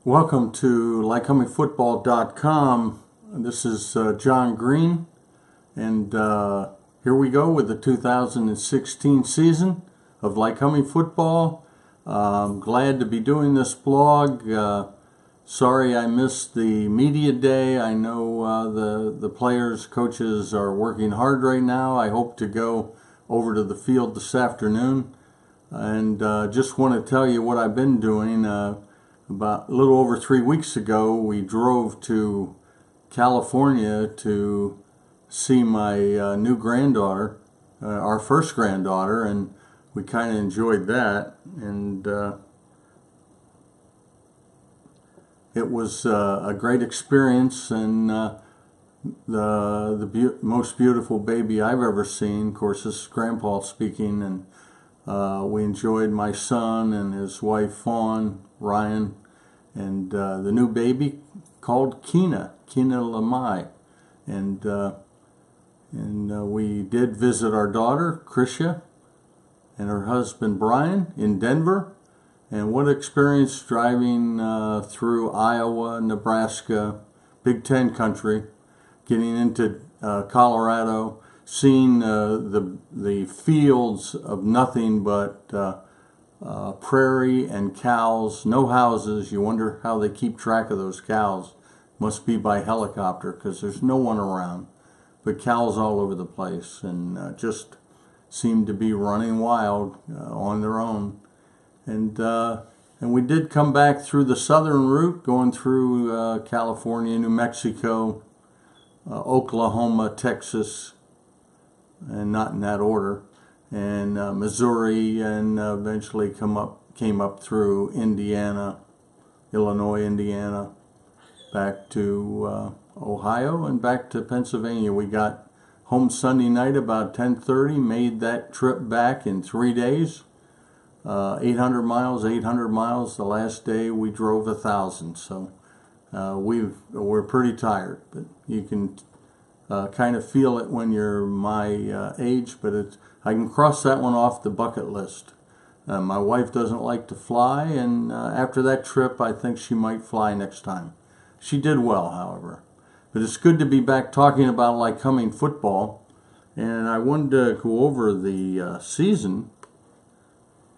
Welcome to LikeComingFootball.com. This is John Green, and here we go with the 2016 season of Lycoming Football. I'm glad to be doing this blog. Sorry I missed the media day. I know the players, coaches are working hard right now. I hope to go over to the field this afternoon, and just want to tell you what I've been doing. About a little over 3 weeks ago, we drove to California to see my new granddaughter, our first granddaughter, and we kind of enjoyed that. And it was a great experience, and the most beautiful baby I've ever seen. Of course, this is Grandpa speaking, and we enjoyed my son and his wife Fawn, Ryan, and the new baby called Kina Lamai, and we did visit our daughter Krisha and her husband Brian in Denver. And what experience driving through Iowa, Nebraska, Big Ten country, getting into Colorado, seeing the fields of nothing but prairie and cows, no houses. You wonder how they keep track of those cows. Must be by helicopter because there's no one around, but cows all over the place, and just seem to be running wild on their own. And we did come back through the southern route, going through California, New Mexico, Oklahoma, Texas, and not in that order, and Missouri, and eventually came up through Indiana, Illinois, Indiana, back to Ohio, and back to Pennsylvania. We got home Sunday night about 10:30. Made that trip back in 3 days, 800 miles. The last day we drove 1,000. So we're pretty tired, but you can kind of feel it when you're my age, but I can cross that one off the bucket list. My wife doesn't like to fly, and after that trip, I think she might fly next time. She did well, however. But it's good to be back talking about Lycoming football, and I wanted to go over the season.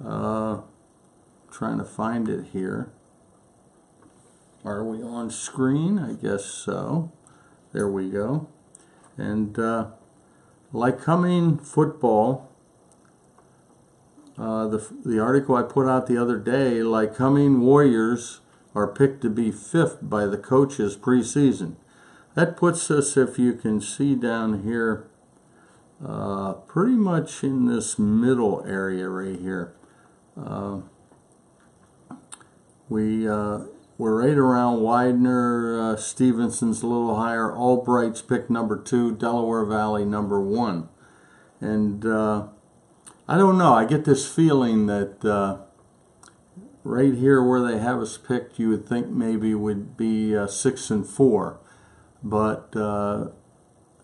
Trying to find it here. Are we on screen? I guess so. There we go. And Lycoming football, the article I put out the other day, Lycoming Warriors are picked to be 5th by the coaches preseason. That puts us, if you can see down here, pretty much in this middle area right here. We're right around Widener. Stevenson's a little higher. Albright's picked number 2. Delaware Valley number 1. And I don't know. I get this feeling that right here where they have us picked, you would think maybe would be 6 and 4. But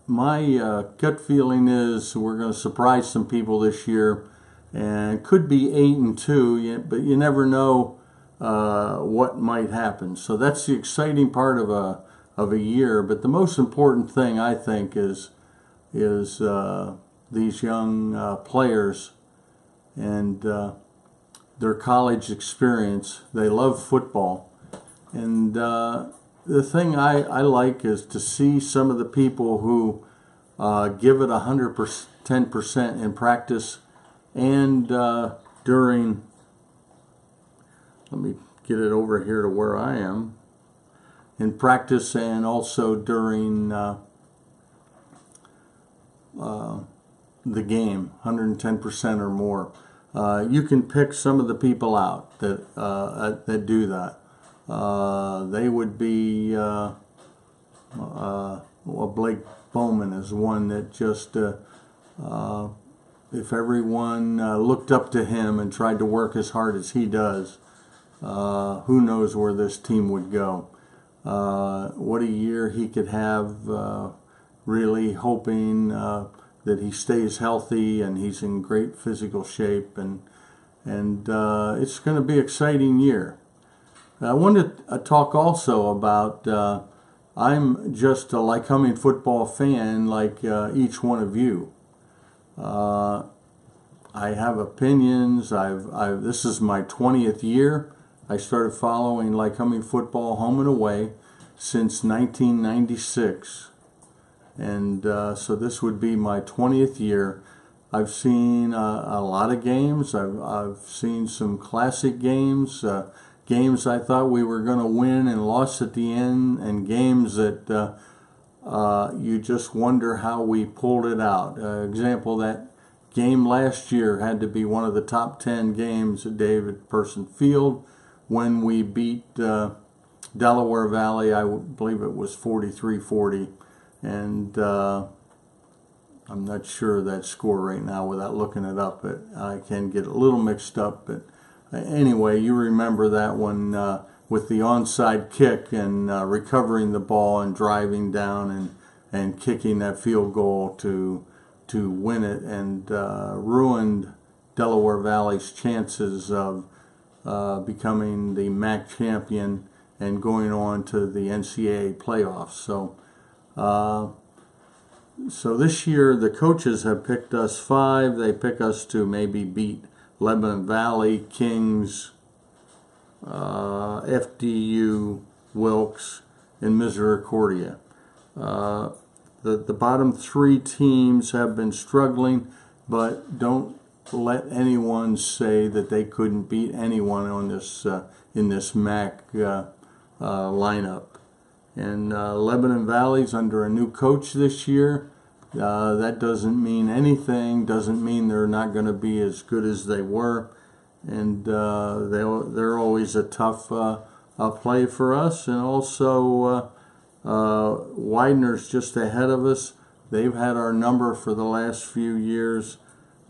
my gut feeling is we're going to surprise some people this year, and could be 8 and 2. But you never know what might happen. So that's the exciting part of a year. But the most important thing, I think, is these young players and their college experience. They love football, and the thing I like is to see some of the people who give it 110% in practice and during. Let me get it over here to where I am. In practice and also during the game, 110% or more. You can pick some of the people out that do that. They would be Blake Bowman is one that just if everyone looked up to him and tried to work as hard as he does, who knows where this team would go. What a year he could have, really hoping that he stays healthy and he's in great physical shape, and it's going to be an exciting year. I wanted to talk also about I'm just a Lycoming football fan like each one of you. Uh, I have opinions. This is my 20th year. I started following Lycoming football home and away since 1996. And so this would be my 20th year. I've seen a lot of games. I've seen some classic games, games I thought we were going to win and lost at the end, and games that you just wonder how we pulled it out. Example, that game last year had to be one of the top 10 games at David Person Field when we beat Delaware Valley. I believe it was 43-40. And I'm not sure of that score right now without looking it up, but I can get a little mixed up. But anyway, you remember that one with the onside kick and recovering the ball and driving down and kicking that field goal to win it, and ruined Delaware Valley's chances of becoming the MAC champion and going on to the NCAA playoffs. So this year the coaches have picked us 5. They pick us to maybe beat Lebanon Valley, Kings, FDU, Wilkes, and Misericordia. The bottom 3 teams have been struggling, but don't let anyone say that they couldn't beat anyone on this in this MAC lineup. And Lebanon Valley's under a new coach this year. That doesn't mean anything. Doesn't mean they're not going to be as good as they were. And they're always a tough play for us. And also Widener's just ahead of us. They've had our number for the last few years.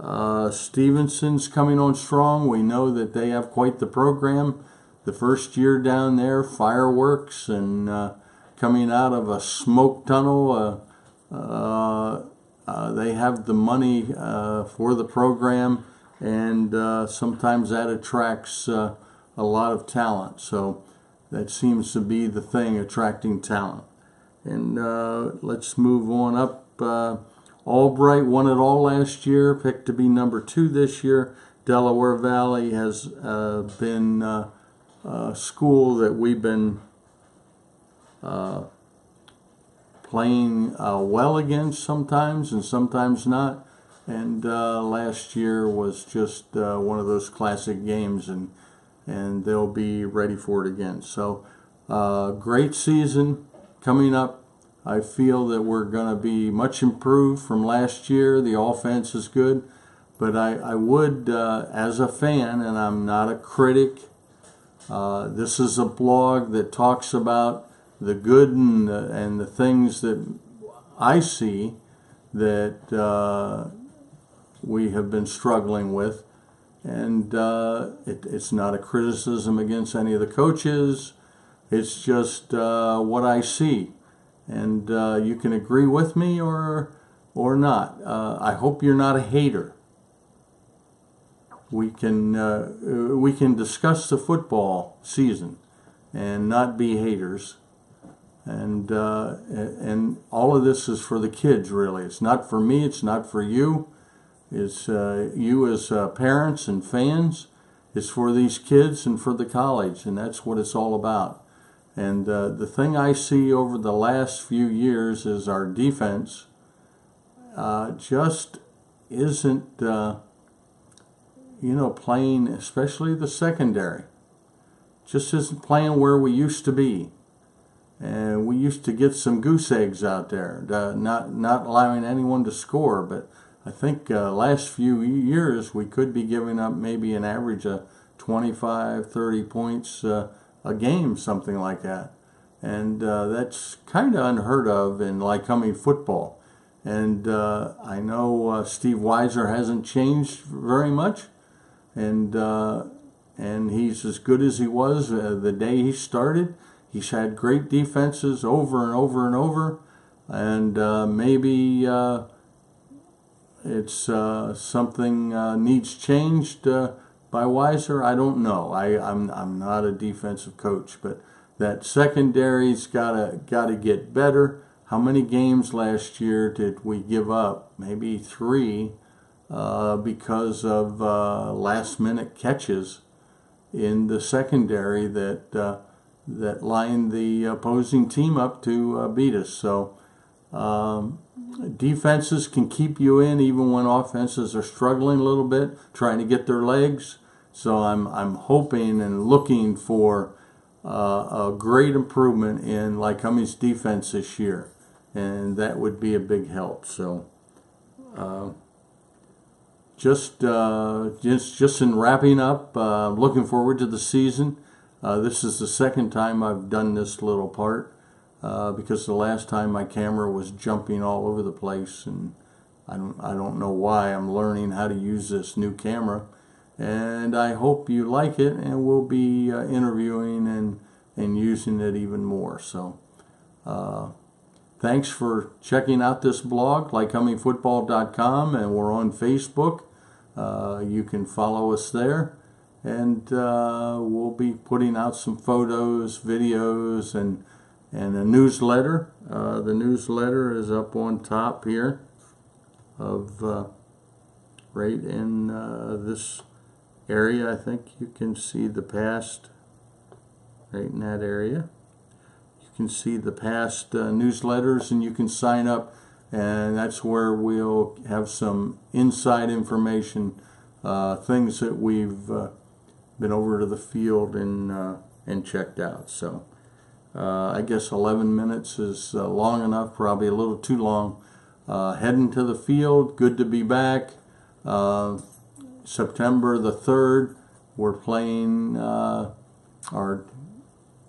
Stevenson's coming on strong. We know that they have quite the program. The first year down there, fireworks and coming out of a smoke tunnel. They have the money for the program, and sometimes that attracts a lot of talent. So that seems to be the thing, attracting talent. And let's move on up. Albright won it all last year, picked to be number 2 this year. Delaware Valley has been a school that we've been playing well against sometimes and sometimes not. And last year was just one of those classic games, and they'll be ready for it again. So great season coming up. I feel that we're going to be much improved from last year. The offense is good, but I would, as a fan, and I'm not a critic, this is a blog that talks about the good and the things that I see that we have been struggling with. And it's not a criticism against any of the coaches. It's just what I see. And you can agree with me or not. I hope you're not a hater. We can discuss the football season and not be haters. And all of this is for the kids, really. It's not for me. It's not for you. It's you as parents and fans. It's for these kids and for the college, and that's what it's all about. And the thing I see over the last few years is our defense just isn't, playing, especially the secondary, just isn't playing where we used to be. And we used to get some goose eggs out there, not allowing anyone to score. But I think last few years we could be giving up maybe an average of 25, 30 points a game, something like that. And that's kind of unheard of in Lycoming football. And I know Steve Weiser hasn't changed very much, and he's as good as he was the day he started. He's had great defenses over and over and over, and maybe it's something needs changed by Weiser? I don't know. I'm not a defensive coach, but that secondary's gotta get better. How many games last year did we give up? Maybe 3 because of last minute catches in the secondary that lined the opposing team up to beat us. So defenses can keep you in even when offenses are struggling a little bit, trying to get their legs. So I'm hoping and looking for a great improvement in Lycoming's defense this year, and that would be a big help. So just in wrapping up, looking forward to the season. This is the second time I've done this little part because the last time my camera was jumping all over the place, and I don't know why. I'm learning how to use this new camera, and I hope you like it, and we'll be interviewing and using it even more. So thanks for checking out this blog, lycomingfootball.com, and we're on Facebook. You can follow us there, and we'll be putting out some photos, videos, and a newsletter. The newsletter is up on top here of right in this area. I think you can see the past right in that area. You can see the past newsletters, and you can sign up, and that's where we'll have some inside information, things that we've been over to the field and checked out. So I guess 11 minutes is long enough, probably a little too long. Heading to the field, good to be back. September the 3rd, we're playing our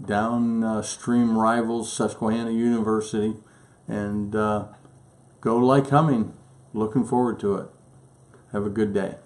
downstream rivals, Susquehanna University, and go Lycoming. Looking forward to it. Have a good day.